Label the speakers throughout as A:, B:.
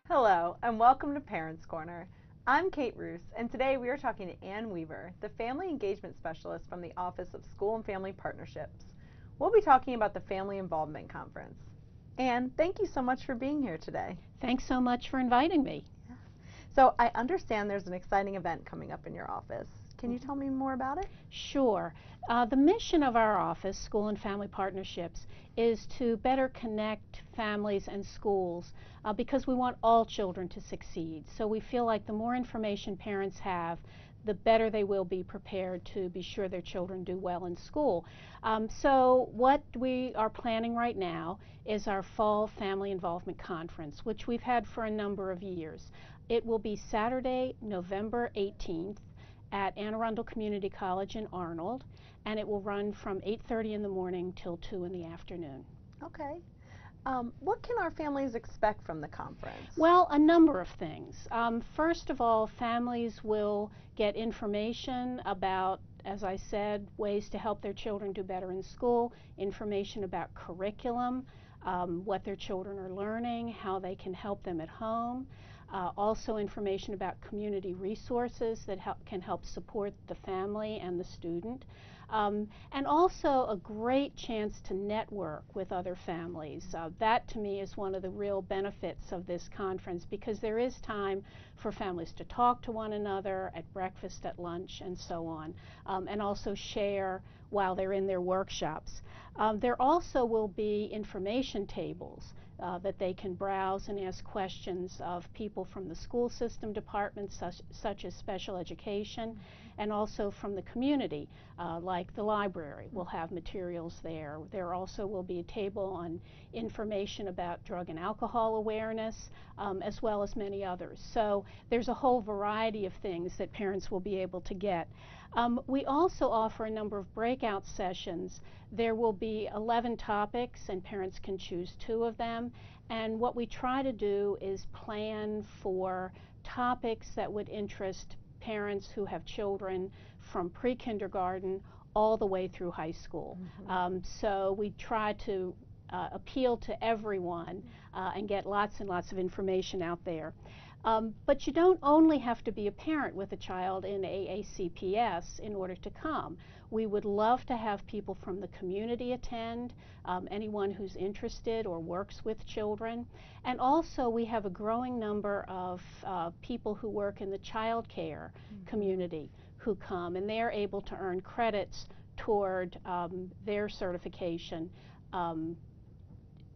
A: Hello, and welcome to Parents Corner. I'm Kate Roos, and today we are talking to Ann Weaver, the Family Engagement Specialist from the Office of School and Family Partnerships. We'll be talking about the Family Involvement Conference. Ann, thank you so much for being here today.
B: Thanks so much for inviting me.
A: So I understand there's an exciting event coming up in your office. Can you tell me more about it?
B: Sure. The mission of our office, School and Family Partnerships, is to better connect families and schools because we want all children to succeed. So we feel like the more information parents have, the better they will be prepared to be sure their children do well in school. So what we are planning right now is our Fall Family Involvement Conference, which we've had for a number of years. It will be Saturday, November 18th at Anne Arundel Community College in Arnold, and it will run from 8:30 in the morning till 2 in the afternoon.
A: Okay. What can our families expect from the conference?
B: Well, a number of things. First of all, families will get information about, as I said, ways to help their children do better in school, information about curriculum, what their children are learning, how they can help them at home. Also information about community resources that can help support the family and the student. And also a great chance to network with other families. That to me is one of the real benefits of this conference because there is time for families to talk to one another at breakfast, at lunch, and so on, and also share while they're in their workshops. There also will be information tables that they can browse and ask questions of people from the school system departments such as special education and also from the community like the library will have materials there. There also will be a table on information about drug and alcohol awareness as well as many others. So there's a whole variety of things that parents will be able to get. We also offer a number of breakout sessions. There will be 11 topics and parents can choose 2 of them. And what we try to do is plan for topics that would interest parents who have children from pre-kindergarten all the way through high school. So we try to appeal to everyone and get lots and lots of information out there. But you don't only have to be a parent with a child in AACPS in order to come. We would love to have people from the community attend, anyone who's interested or works with children. And also we have a growing number of people who work in the child care community who come, and they're able to earn credits toward their certification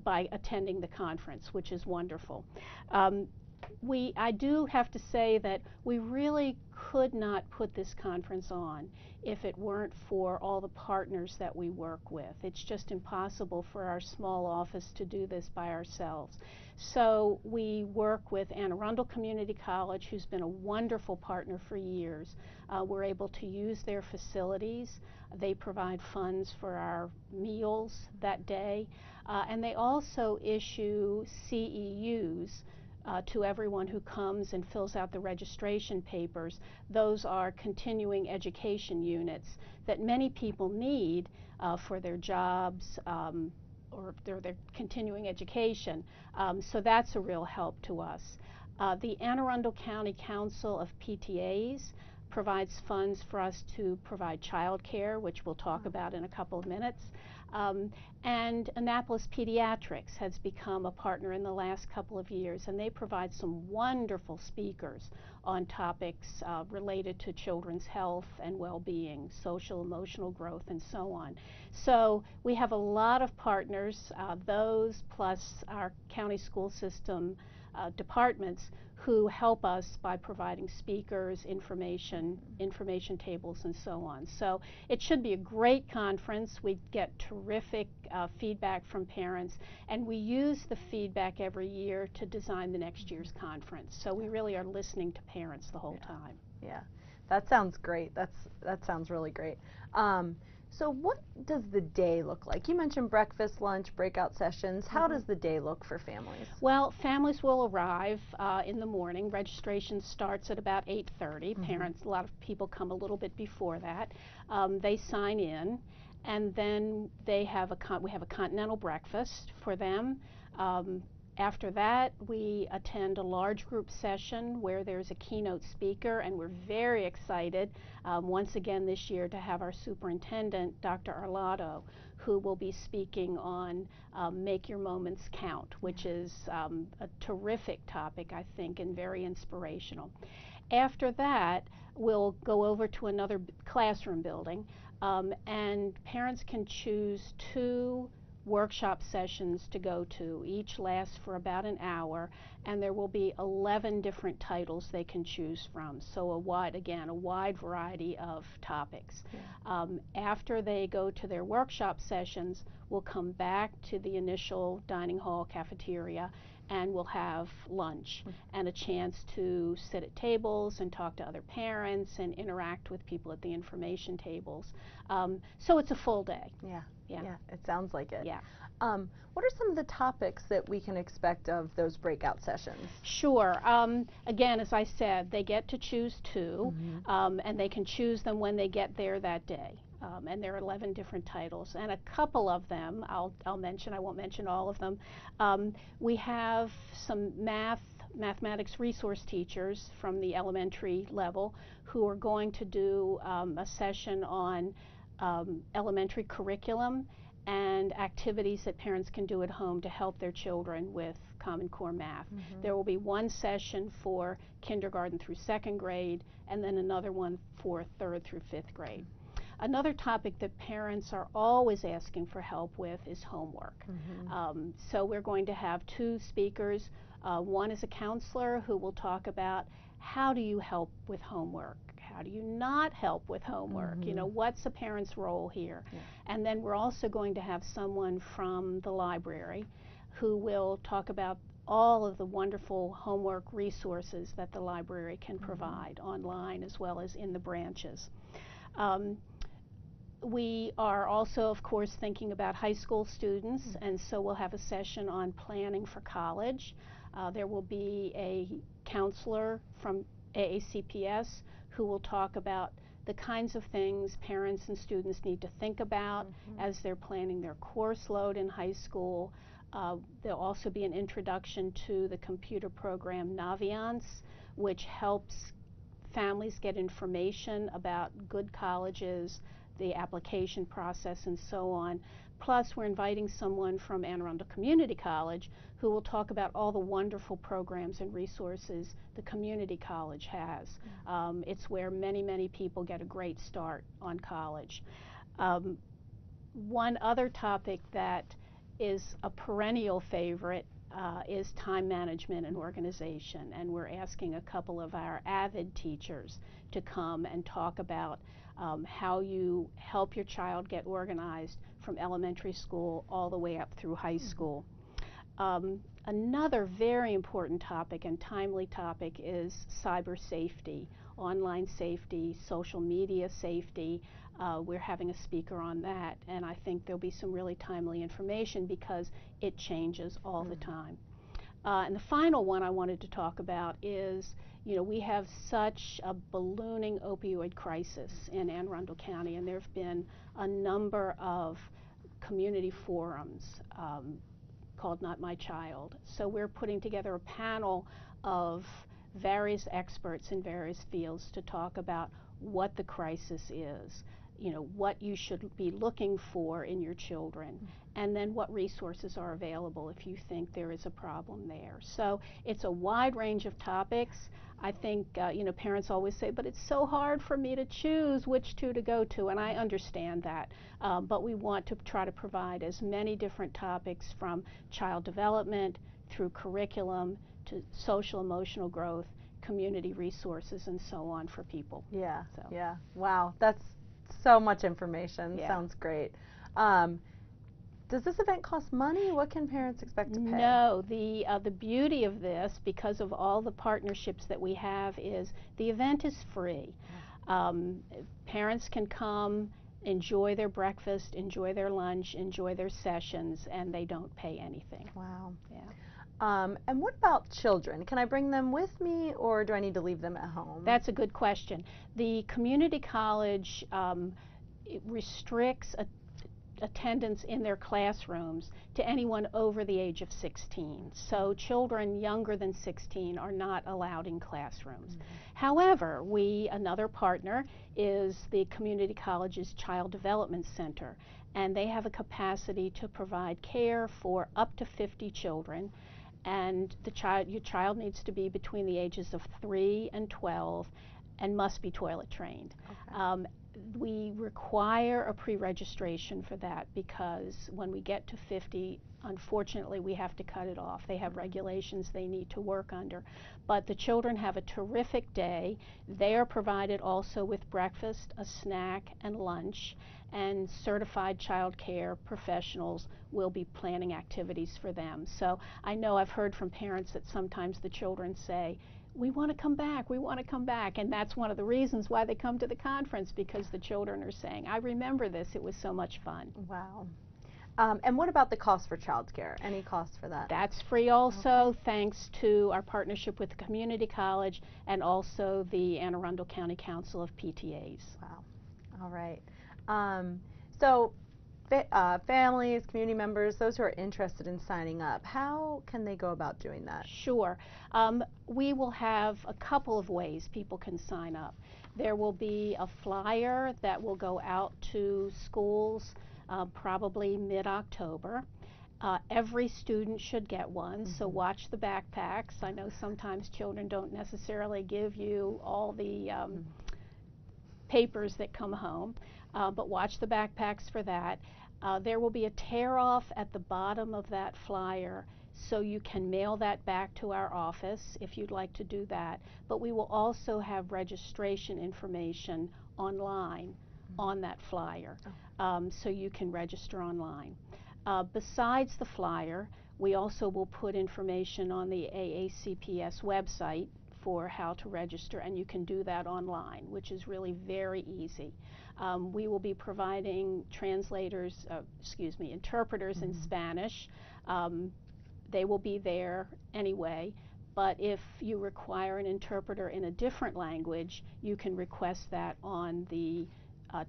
B: by attending the conference, which is wonderful. I do have to say that we really could not put this conference on if it weren't for all the partners that we work with. It's just impossible for our small office to do this by ourselves. So we work with Anne Arundel Community College, who's been a wonderful partner for years. We're able to use their facilities. They provide funds for our meals that day. And they also issue CEUs to everyone who comes and fills out the registration papers. Those are continuing education units that many people need for their jobs or their continuing education. So that's a real help to us. The Anne Arundel County Council of PTAs provides funds for us to provide child care, which we'll talk about in a couple of minutes. And Annapolis Pediatrics has become a partner in the last couple of years, and they provide some wonderful speakers on topics related to children's health and well-being, social, emotional growth, and so on. So we have a lot of partners, those plus our county school system departments who help us by providing speakers, information tables, and so on. So it should be a great conference. We get terrific feedback from parents, and we use the feedback every year to design the next year's conference. So we really are listening to parents the whole time.
A: Yeah, that sounds great. That sounds really great. So what does the day look like? You mentioned breakfast, lunch, breakout sessions. How does the day look for families?
B: Well, families will arrive in the morning. Registration starts at about 8:30. Parents, a lot of people come a little bit before that. They sign in, and then we have a continental breakfast for them. Um, After that, we attend a large group session where there's a keynote speaker, and we're very excited once again this year to have our superintendent, Dr. Arlotto, who will be speaking on Make Your Moments Count, which is a terrific topic, I think, and very inspirational. After that, we'll go over to another classroom building, and parents can choose two workshop sessions to go to. Each lasts for about an hour, and there will be 11 different titles they can choose from. So a wide variety of topics.
A: Yeah.
B: After they go to their workshop sessions, we'll come back to the initial dining hall cafeteria, and we'll have lunch and a chance to sit at tables and talk to other parents and interact with people at the information tables. So it's a full day.
A: Yeah.
B: Yeah.
A: Yeah, it sounds like it.
B: Yeah.
A: What are some of the topics that we can expect of those breakout sessions?
B: Sure. Again, as I said, they get to choose two, and they can choose them when they get there that day. And there are 11 different titles, and a couple of them I'll mention. I won't mention all of them. We have some mathematics resource teachers from the elementary level who are going to do a session on elementary curriculum and activities that parents can do at home to help their children with Common Core math. There will be one session for kindergarten through second grade, and then another one for third through fifth grade. Another topic that parents are always asking for help with is homework. So we're going to have two speakers. One is a counselor who will talk about how do you help with homework? How do you not help with homework? You know, what's a parent's role here?
A: Yeah.
B: And then we're also going to have someone from the library who will talk about all of the wonderful homework resources that the library can provide online as well as in the branches. We are also, of course, thinking about high school students, and so we'll have a session on planning for college. There will be a counselor from AACPS who will talk about the kinds of things parents and students need to think about as they're planning their course load in high school. There'll also be an introduction to the computer program Naviance, which helps families get information about good colleges, the application process, and so on. Plus, we're inviting someone from Anne Arundel Community College who will talk about all the wonderful programs and resources the community college has. It's where many, many people get a great start on college. One other topic that is a perennial favorite is time management and organization, and we're asking a couple of our avid teachers to come and talk about how you help your child get organized from elementary school all the way up through high school. Another very important topic and timely topic is cyber safety, online safety, social media safety. We're having a speaker on that, and I think there'll be some really timely information because it changes all the time. And the final one I wanted to talk about is, you know, we have such a ballooning opioid crisis in Anne Arundel County, and there have been a number of community forums called Not My Child. So we're putting together a panel of various experts in various fields to talk about what the crisis is, you know, what you should be looking for in your children, and then what resources are available if you think there is a problem there. So it's a wide range of topics. I think, you know, parents always say, but it's so hard for me to choose which two to go to, and I understand that. But we want to try to provide as many different topics from child development through curriculum to social emotional growth, community resources, and so on for people.
A: Yeah,
B: So.
A: yeah. Wow, that's so much information.
B: Yeah.
A: Sounds great. Does this event cost money? What can parents expect to pay?
B: No, the beauty of this, because of all the partnerships that we have, is the event is free. Parents can come. enjoy their breakfast, enjoy their lunch, enjoy their sessions, and they don't pay anything.
A: Wow.
B: Yeah.
A: And what about children? Can I bring them with me, or do I need to leave them at home?
B: That's a good question. The community college it restricts attendance in their classrooms to anyone over the age of 16. So children younger than 16 are not allowed in classrooms. Mm-hmm. However, another partner is the community college's Child Development Center, and they have a capacity to provide care for up to 50 children. And your child needs to be between the ages of 3 and 12 and must be toilet trained. Okay. We require a pre-registration for that because when we get to 50, unfortunately, we have to cut it off. They have regulations they need to work under. But the children have a terrific day. They are provided also with breakfast, a snack, and lunch, and certified child care professionals will be planning activities for them. So I know I've heard from parents that sometimes the children say, we want to come back, we want to come back, and that's one of the reasons why they come to the conference, because the children are saying, I remember this, it was so much fun.
A: Wow. And what about the cost for childcare? Any cost for that?
B: That's free also, okay, thanks to our partnership with the community college and also the Anne Arundel County Council of PTAs.
A: Wow. All right. So families, community members, those who are interested in signing up, how can they go about doing that?
B: Sure. We will have a couple of ways people can sign up. There will be a flyer that will go out to schools probably mid-October. Every student should get one, mm-hmm, so watch the backpacks. I know sometimes children don't necessarily give you all the mm-hmm, papers that come home, but watch the backpacks for that. There will be a tear-off at the bottom of that flyer, so you can mail that back to our office if you'd like to do that. But we will also have registration information online, mm-hmm, on that flyer, oh, so you can register online. Besides the flyer, we also will put information on the AACPS website for how to register, and you can do that online, which is really very easy. We will be providing interpreters, mm-hmm, in Spanish. They will be there anyway, but if you require an interpreter in a different language, you can request that on the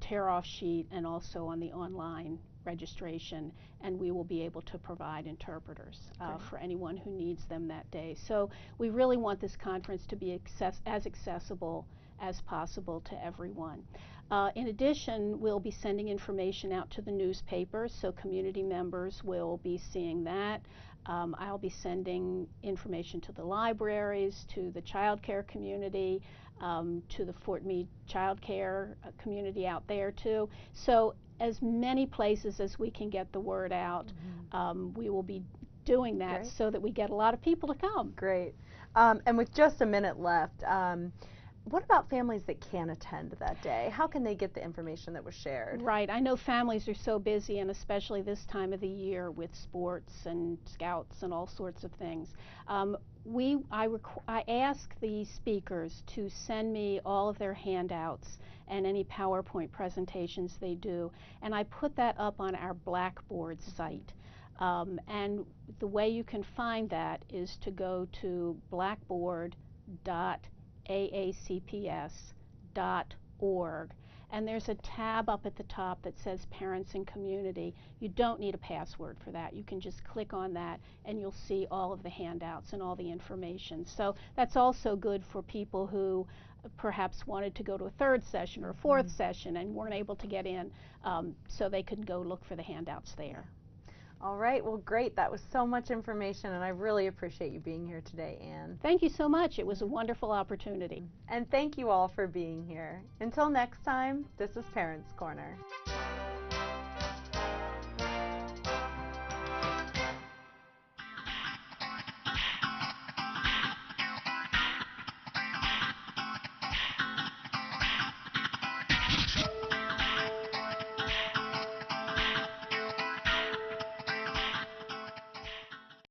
B: tear-off sheet and also on the online registration, and we will be able to provide interpreters for anyone who needs them that day. So we really want this conference to be as accessible as possible to everyone. In addition, we'll be sending information out to the newspapers, so community members will be seeing that. I'll be sending information to the libraries, to the child care community, to the Fort Meade child care community out there too. So as many places as we can get the word out, mm-hmm, we will be doing that. Great. So that we get a lot of people to come.
A: Great. And with just a minute left, what about families that can't attend that day? How can they get the information that was shared?
B: Right. I know families are so busy, and especially this time of the year with sports and scouts and all sorts of things. I ask the speakers to send me all of their handouts and any PowerPoint presentations they do, and I put that up on our Blackboard site. And the way you can find that is to go to blackboard.aacps.org, and there's a tab up at the top that says Parents and Community. You don't need a password for that. You can just click on that and you'll see all of the handouts and all the information. So that's also good for people who perhaps wanted to go to a third session or a fourth, mm-hmm, session and weren't able to get in, so they could go look for the handouts there.
A: All right, well, great. That was so much information, and I really appreciate you being here today, Anne.
B: Thank you so much. It was a wonderful opportunity.
A: And thank you all for being here. Until next time, this is Parents Corner.